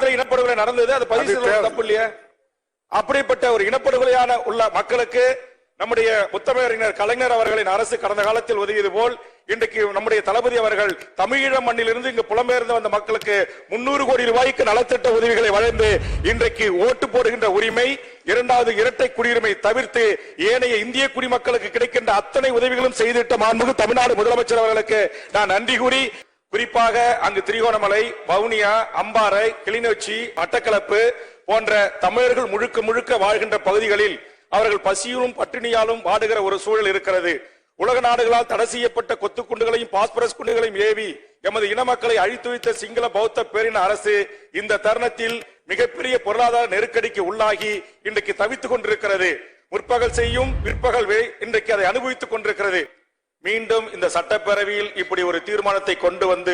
காலத்தில் இனப்படுகொலை நடந்தது, அது பதிவு செய்வது தப்பு இல்லையா? அப்படிப்பட்ட ஒரு இனப்படுகொலையான உள்ள மக்களுக்கு நம்முடைய முத்தமிழறிஞர் கலைஞர் அவர்களின் அரசு கடந்த காலத்தில் உதவியது போல் இன்றைக்கு நம்முடைய தளபதி அவர்கள் தமிழீழ மண்ணிலிருந்து இங்கு புலம்பெயர்ந்து வந்த மக்களுக்கு 300 கோடி ரூபாய்க்கு நலத்திட்ட உதவிகளை வழங்கி இன்றைக்கு ஓட்டு போடுகின்ற உரிமை, இரண்டாவது இரட்டை குடியுரிமை தவிர்த்து ஏனைய இந்திய குடிமக்களுக்கு கிடைக்கின்ற அத்தனை உதவிகளும் செய்திட்ட மாண்புமிகு தமிழ்நாடு முதலமைச்சர் அவர்களுக்கு நான் நன்றி கூறி, குறிப்பாக அங்கு திரிகோணமலை, வவுனியா, அம்பாறை, கிளிநொச்சி, மட்டக்களப்பு போன்ற தமிழர்கள் முழுக்க முழுக்க வாழ்கின்ற பகுதிகளில் அவர்கள் பசியிலும் பட்டினியாலும் வாடுகிற ஒரு சூழல் இருக்கிறது. உலக நாடுகளால் தடை செய்யப்பட்ட கொத்துக்குண்டுகளையும் பாஸ்பரஸ் குண்டுகளையும் ஏவி எமது இன மக்களை அழித்து வைத்த சிங்கள பௌத்த பேரின அரசு இந்த தருணத்தில் மிகப்பெரிய பொருளாதார நெருக்கடிக்கு உள்ளாகி இன்றைக்கு தவித்துக் கொண்டிருக்கிறது. முற்பகல் செய்யும் பிற்பகல் இன்றைக்கு அதை அனுபவித்துக் கொண்டிருக்கிறது. மீண்டும் இந்த சட்டப்பேரவையில் இப்படி ஒரு தீர்மானத்தை கொண்டு வந்து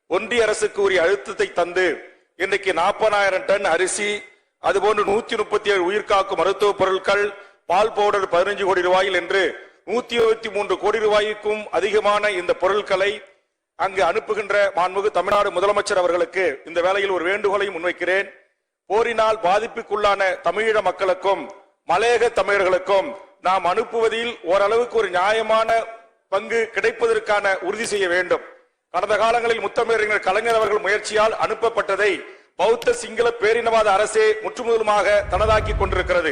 ஒன்றிய அரசுக்கு உரிய அழுத்தத்தை தந்து இன்றைக்கு 40,000 டன் அரிசி, அதுபோன்று 137 உயிர்காக்கும் மருத்துவ பொருட்கள், பால் பவுடர் 15 கோடி ரூபாயில் என்று 123 கோடி ரூபாய்க்கும் அதிகமான இந்த பொருட்களை அங்கு அனுப்புகின்ற மாண்புமிகு தமிழ்நாடு முதலமைச்சர் அவர்களுக்கு இந்த வேளையில் ஒரு வேண்டுகோளை முன்வைக்கிறேன். போரினால் பாதிப்புக்குள்ளான தமிழீழ மக்களுக்கும் மலையக தமிழர்களுக்கும் நாம் அனுப்புவதில் ஓரளவுக்கு ஒரு நியாயமான பங்கு கிடைப்பதற்கான உறுதி செய்ய வேண்டும். கடந்த காலங்களில் முத்தமிழறிஞர் கலைஞர் அவர்கள் முயற்சியால் அனுப்பப்பட்டதை பௌத்த சிங்கள பேரினவாத அரசே முற்றுமுதலுமாக தனதாக்கி கொண்டிருக்கிறது.